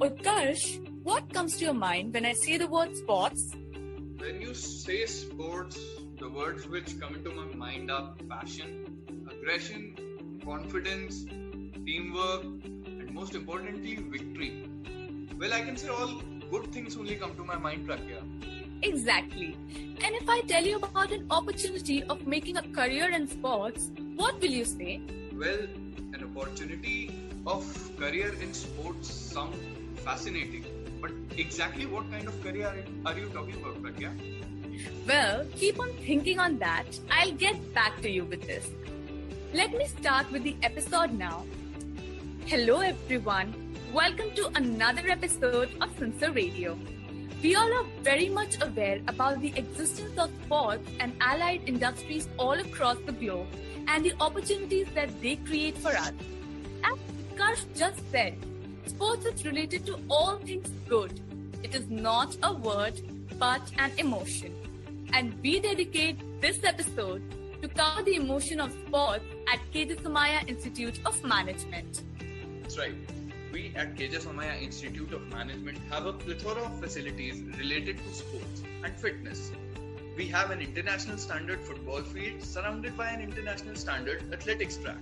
Utkarsh, what comes to your mind when I say the word sports? When you say sports, the words which come into my mind are passion, aggression, confidence, teamwork, and most importantly, victory. Well, I can say all good things only come to my mind, Pragya. Exactly. And if I tell you about an opportunity of making a career in sports, what will you say? Well, an opportunity of career in sports sound fascinating. But exactly what kind of career are you talking about, Pragya? Well, keep on thinking on that. I'll get back to you with this. Let me start with the episode now. Hello everyone. Welcome to another episode of Sincere Radio. We all are very much aware about the existence of sports and allied industries all across the globe and the opportunities that they create for us. As Utkarsh just said, sports is related to all things good. It is not a word, but an emotion. And we dedicate this episode to cover the emotion of sports at KJ Somaiya Institute of Management. That's right. We at KJ Somaiya Institute of Management have a plethora of facilities related to sports and fitness. We have an international standard football field surrounded by an international standard athletics track.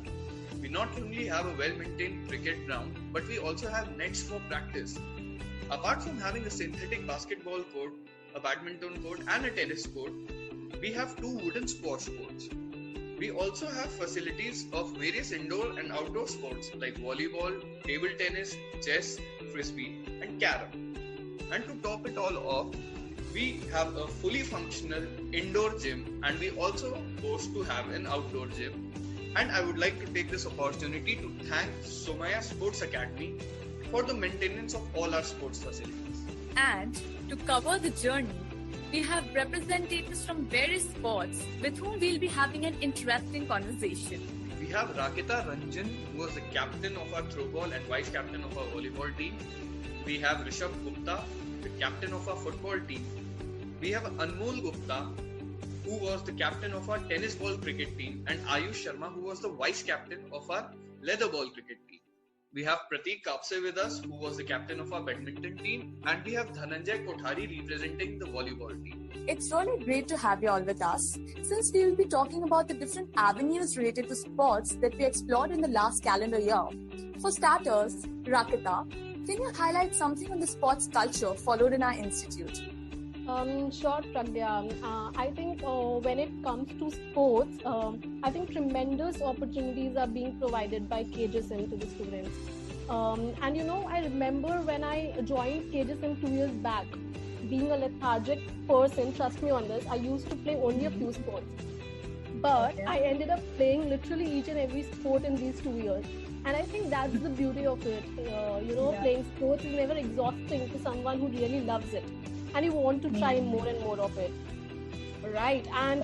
We not only have a well-maintained cricket ground, but we also have nets for practice. Apart from having a synthetic basketball court, a badminton court and a tennis court, we have 2 wooden squash courts. We also have facilities of various indoor and outdoor sports like volleyball, table tennis, chess, frisbee and carom. And to top it all off, we have a fully functional indoor gym and we also boast to have an outdoor gym. And I would like to take this opportunity to thank Somaiya Sports Academy for the maintenance of all our sports facilities. And to cover the journey, we have representatives from various sports with whom we'll be having an interesting conversation. We have Rakita Ranjan, who was the captain of our throwball and vice captain of our volleyball team. We have Rishabh Gupta, the captain of our football team. We have Anmol Gupta, who was the captain of our tennis ball cricket team, and Ayush Sharma, who was the vice captain of our leather ball cricket team. We have Prateek Kapse with us, who was the captain of our badminton team, and we have Dhananjay Kothari representing the volleyball team. It's really great to have you all with us, since we will be talking about the different avenues related to sports that we explored in the last calendar year. For starters, Rakita, can you highlight something on the sports culture followed in our institute? Sure, Pragya. I think when it comes to sports, I think tremendous opportunities are being provided by KJSIM to the students. And I remember when I joined KJSIM 2 years back, being a lethargic person, trust me on this, I used to play only a few sports. But I ended up playing literally each and every sport in these 2 years. And I think that's the beauty of it. Playing sports is never exhausting to someone who really loves it. And you want to try more and more of it. Right. And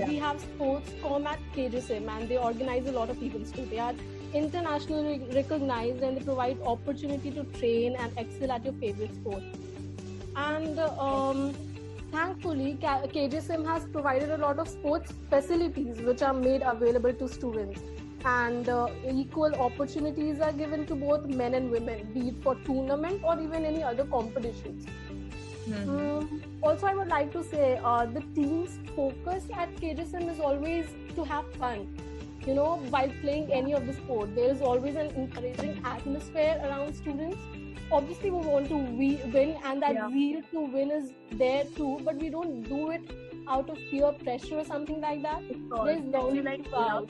we have Sportscom at KJSIM and they organize a lot of events too. They are internationally recognized and they provide opportunity to train and excel at your favorite sport. And thankfully, KJSIM has provided a lot of sports facilities which are made available to students. And equal opportunities are given to both men and women, be it for tournament or even any other competitions. Also, I would like to say the team's focus at KJSIM is always to have fun. While playing any of the sport, there is always an encouraging atmosphere around students. Obviously, we want to win, and that zeal to win is there too. But we don't do it out of peer pressure or something like that. There's no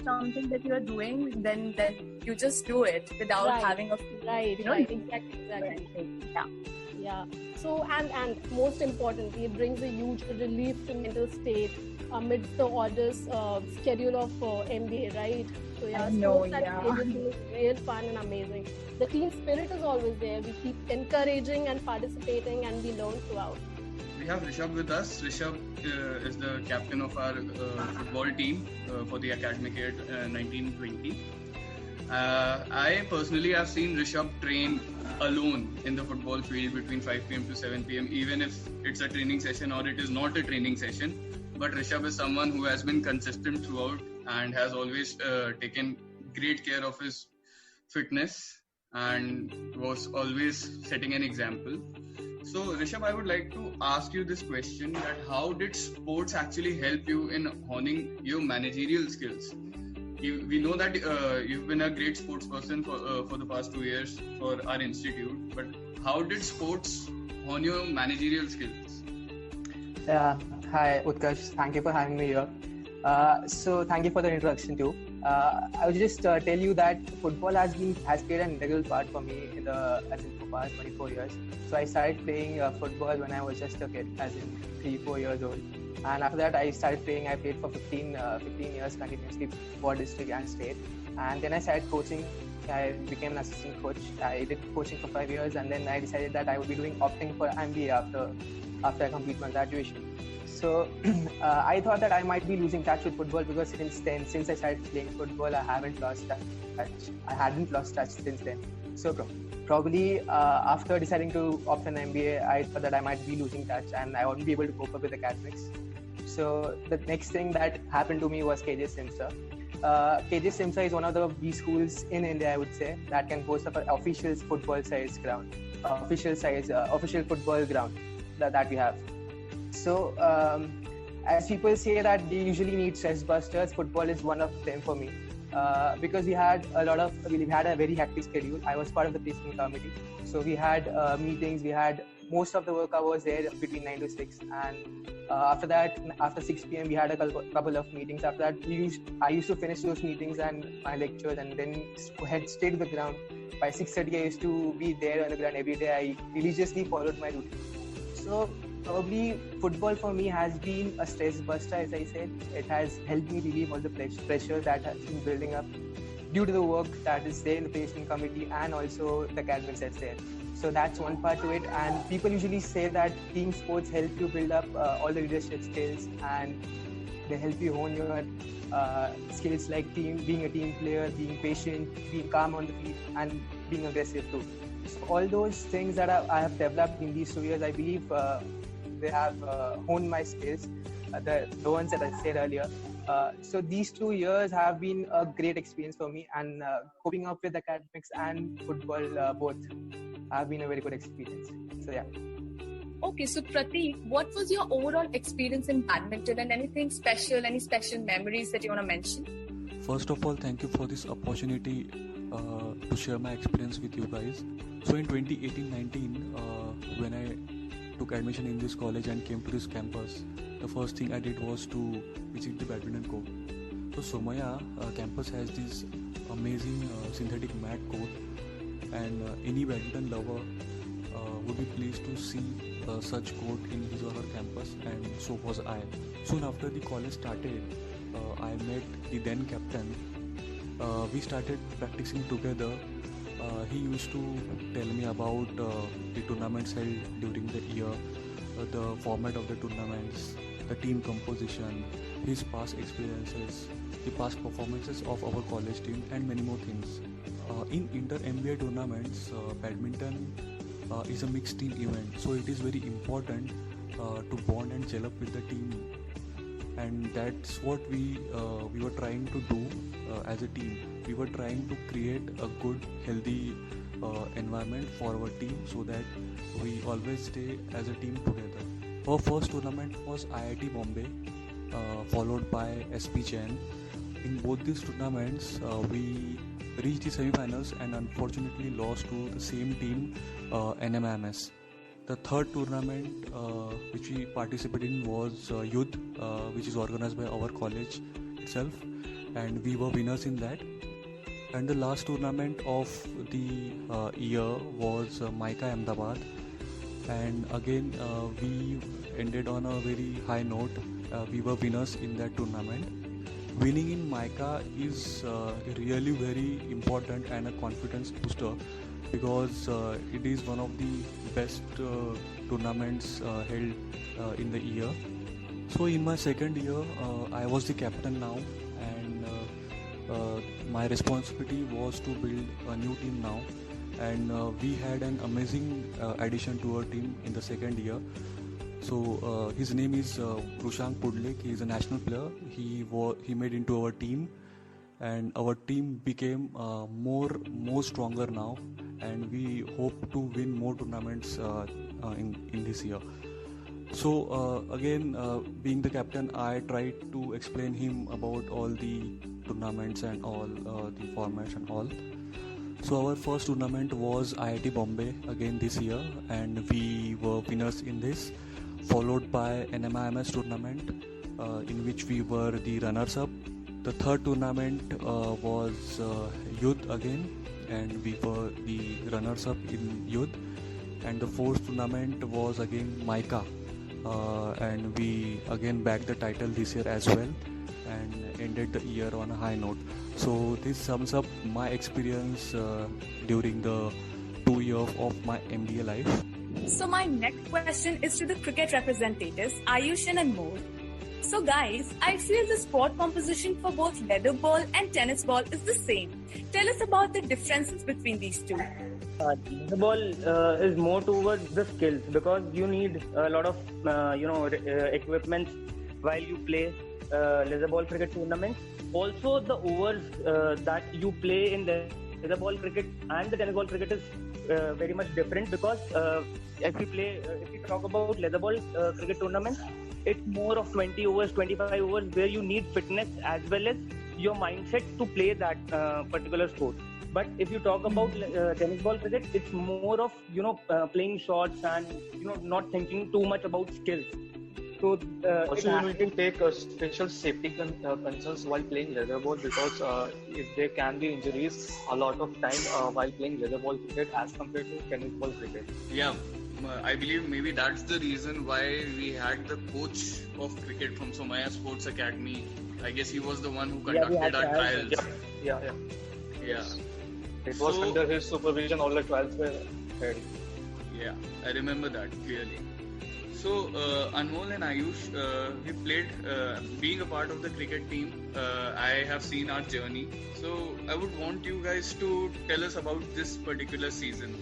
something that you're doing, then you just do it without having a exactly. Yeah. So and most importantly, it brings a huge relief to mental state amidst the arduous schedule of MBA, right? So sports at KJSIM is real fun and amazing. The team spirit is always there. We keep encouraging and participating, and we learn throughout. We have Rishabh with us. Rishabh is the captain of our football team for the academic year 1920. I personally have seen Rishabh train alone in the football field between 5 p.m. to 7 p.m. even if it's a training session or it is not a training session. But Rishabh is someone who has been consistent throughout and has always taken great care of his fitness. and was always setting an example. So Rishabh, I would like to ask you this question: that how did sports actually help you in honing your managerial skills? We know that you've been a great sports person for the past 2 years for our institute, but how did sports hone your managerial skills? Hi, Utkarsh. Thank you for having me here. So thank you for the introduction too. I would just tell you that football has played an integral part for me for past 24 years. So I started playing football when I was just a kid, as in 3-4 years old. And after that, I played for 15 years continuously for district and state. And then I started coaching. I became an assistant coach. I did coaching for 5 years, and then I decided that I would be opting for MBA after I complete my graduation. So I thought that I might be losing touch with football, because since I started playing football, I hadn't lost touch since then. So probably after deciding to opt an MBA, I thought that I might be losing touch and I wouldn't be able to cope up with academics. So the next thing that happened to me was KJ Simsa. KJ Simsa is one of the B schools in India, I would say, that can boast of an official football football ground that we have. So as people say that they usually need stress busters, football is one of them for me. Because we had a very hectic schedule. I was part of the placement committee, so we had meetings. We had most of the work hours there between 9 to 6, and after that, after 6 p.m. we had a couple of meetings. After that, I used to finish those meetings and my lectures, and then head straight to the ground. By 6:30, I used to be there on the ground every day. I religiously followed my routine. So probably football for me has been a stress buster, as I said. It has helped me relieve all the pressure that has been building up due to the work that is there in the placement committee and also the academics that's there. So that's one part to it. And people usually say that team sports help you build up all the leadership skills, and they help you hone your skills like being a team player, being patient, being calm on the field, and being aggressive too. So all those things that I have developed in these 2 years, I believe they have honed my skills, the ones that I said earlier. So these 2 years have been a great experience for me, and coping up with academics and football both have been a very good experience. So yeah. Okay, so Prateek, what was your overall experience in badminton, and any special memories that you want to mention? First of all, thank you for this opportunity to share my experience with you guys. So in 2018-19, when I took admission in this college and came to this campus, the first thing I did was to visit the badminton court. So Somaya campus has this amazing synthetic mat court, and any badminton lover would be pleased to see such court in his or her campus, and so was I. Soon after the college started, I met the then captain. We started practicing together. He used to tell me about the tournaments held during the year, the format of the tournaments, the team composition, his past experiences, the past performances of our college team, and many more things. In inter-MBA tournaments, badminton is a mixed team event, so it is very important to bond and gel up with the team, and that's what we were trying to do as a team. We were trying to create a good, healthy environment for our team, so that we always stay as a team together. Our first tournament was IIT Bombay, followed by SP Jain. In both these tournaments, we reached the semi-finals and unfortunately lost to the same team, NMIMS. The third tournament which we participated in was Youth, which is organized by our college itself, and we were winners in that. And the last tournament of the year was Mica Ahmedabad, and again we ended on a very high note. We were winners in that tournament. Winning in Mica is really very important and a confidence booster, because it is one of the best tournaments held in the year. So in my second year, I was the captain now, and my responsibility was to build a new team now, and we had an amazing addition to our team in the second year. So his name is Rushank Pudlik. He is a national player. He made into our team, and our team became more stronger now, and we hope to win more tournaments in this year. So again, being the captain, I tried to explain him about all the tournaments and all the formats and all. So our first tournament was IIT Bombay again this year, and we were winners in this, followed by NMIMS tournament, in which we were the runners-up. The third tournament was youth again, and we were the runners-up in youth. And the fourth tournament was again Mica, and we again bagged the title this year as well, and ended the year on a high note. So this sums up my experience during the 2 years of my MBA life. So my next question is to the cricket representatives, Ayush and Anmol. So guys, I feel the sport composition for both leather ball and tennis ball is the same. Tell us about the differences between these two. The ball is more towards the skills, because you need a lot of equipment while you play leather ball cricket tournaments. Also, the overs that you play in the leather ball cricket and the tennis ball cricket is very much different, because if we talk about leather ball cricket tournaments, it's more of 20 overs, 25 overs, where you need fitness as well as your mindset to play that particular sport. But if you talk about tennis ball cricket, it's more of playing shots and not thinking too much about skills. So also you need to take special safety concerns while playing leather ball, because if there can be injuries a lot of time while playing leather ball cricket as compared to tennis ball cricket. Yeah, I believe maybe that's the reason why we had the coach of cricket from Somaya Sports Academy. I guess he was the one who conducted our trials. Yeah. It was So- under his supervision all the trials were held. Yeah, I remember that clearly. So, Anmol and Ayush, we played, being a part of the cricket team, I have seen our journey. So, I would want you guys to tell us about this particular season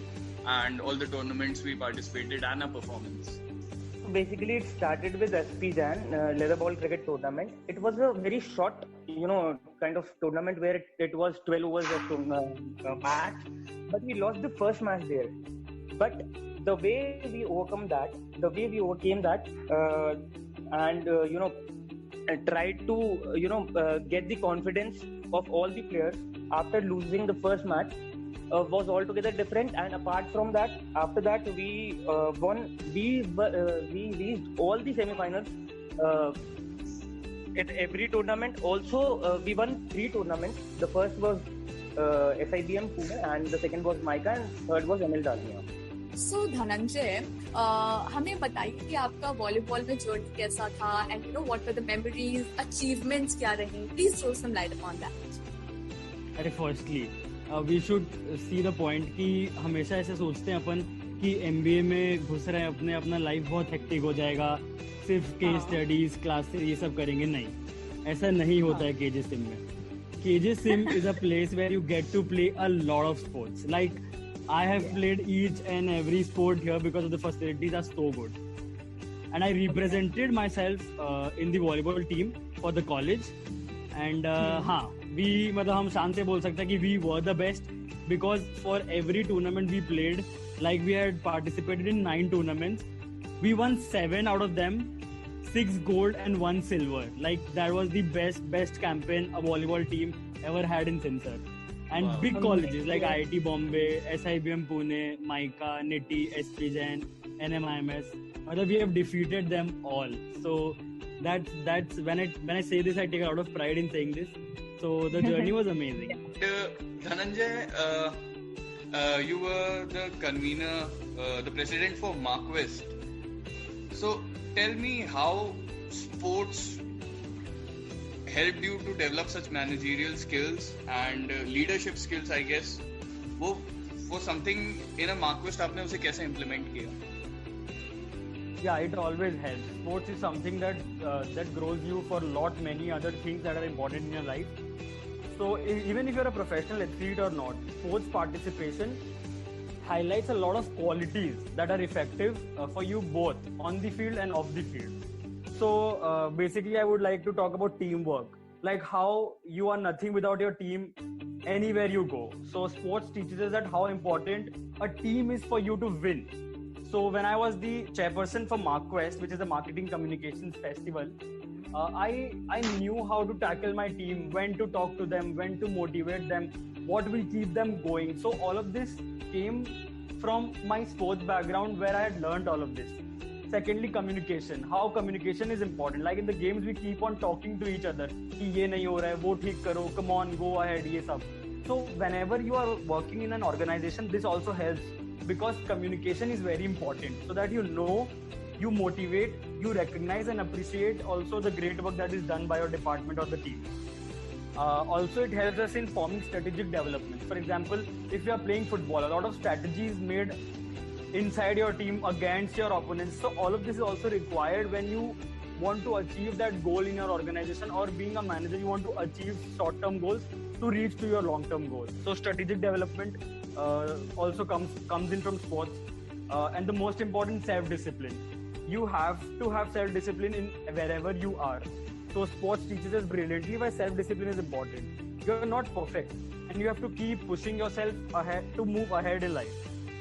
and all the tournaments we participated and our performance. basically, it started with SP Jan leather ball cricket tournament. It was a very short, kind of tournament where it was 12 overs of match, but we lost the first match there. But the way we overcame that, and tried to get the confidence of all the players after losing the first match was altogether different. And apart from that, after that we won. We reached all the semi-finals at every tournament. Also, we won 3 tournaments. The first was SIBM Pune, and the second was Mica, and third was ML Dalmia. So Dhananjay, हमें बताइए कि आपका volleyball में journey कैसा था, and what were the memories, achievements क्या रही? Please throw some light upon that. अरे firstly we should see the point कि हमेशा ऐसे सोचते हैं अपन कि MBA में घुस रहे हैं, अपना लाइफ बहुत हेक्टिक हो जाएगा, सिर्फ केस स्टडीज क्लासेस ये सब करेंगे. नहीं, ऐसा नहीं होता है KJ Sim में. KJ Sim is a place where you get to play a lot of sports. Like I have played each and every sport here because of the facilities are so good. And I represented myself in the volleyball team for the college. And मतलब हम शान से बोल सकते हैं कि we were the best, because for every tournament we played, like we had participated in 9 tournaments, we won 7 out of them, 6 gold and 1 silver. Like that was the best campaign a volleyball team ever had in Sinsar. And Wow. big colleges like IIT Bombay, SIBM Pune, Mica, NITI, SP Jain, NMIMS. We have defeated them all. So that's when I say this, I take a lot of pride in saying this. So the journey was amazing. Dhananjay, you were the convener, the president for Marquest. So tell me how sports helped you to develop such managerial skills and leadership skills, I guess. वो something in a Marquest आपने उसे कैसे implement किया? Yeah, it always helps. Sports is something that grows you for many other things that are important in your life. So even if you're a professional athlete or not, sports participation highlights a lot of qualities that are effective for you both on the field and off the field. So basically, I would like to talk about teamwork. like how you are nothing without your team anywhere you go. So sports teaches us that how important a team is for you to win. So when I was the chairperson for MarkQuest, which is the Marketing Communications Festival, I knew how to tackle my team, when to talk to them, when to motivate them, what will keep them going. So all of this came from my sports background where I had learned all of this. Secondly, communication. How communication is important. Like in the games, we keep on talking to each other. कि ये नहीं हो रहा है, वो ठीक करो, come on, go ahead, ये सब. So whenever you are working in an organization, this also helps because communication is very important. So that you know, you motivate, you recognize and appreciate also the great work that is done by your department or the team. Also, it helps us in forming strategic development. For example, if you are playing football, a lot of strategy is made inside your team against your opponents. So all of this is also required when you want to achieve that goal in your organization, or being a manager, you want to achieve short-term goals to reach to your long-term goals. So strategic development also comes in from sports. And the most important, self-discipline. You have to have self-discipline in wherever you are. So sports teaches us brilliantly why self-discipline is important. You're not perfect and you have to keep pushing yourself ahead to move ahead in life.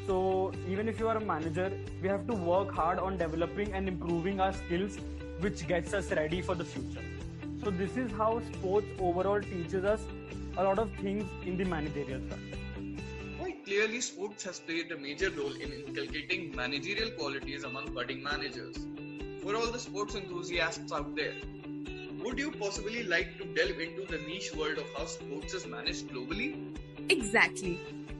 So even if you are a manager, we have to work hard on developing and improving our skills, which gets us ready for the future. So this is how sports overall teaches us a lot of things in the managerial front. Quite clearly, sports has played a major role in inculcating managerial qualities among budding managers. For all the sports enthusiasts out there, would you possibly like to delve into the niche world of how sports is managed globally? Exactly.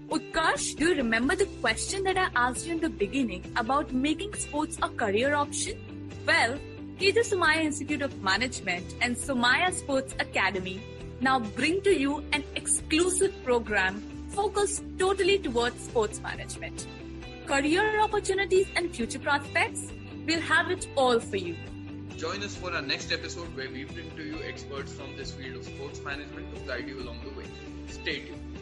Utkarsh, do you remember the question that I asked you in the beginning about making sports a career option? Well, KJ Somaiya Institute of Management and Somaiya Sports Academy now bring to you an exclusive program focused totally towards sports management. Career opportunities and future prospects, we'll have it all for you. Join us for our next episode where we bring to you experts from this field of sports management to guide you along the way. Stay tuned.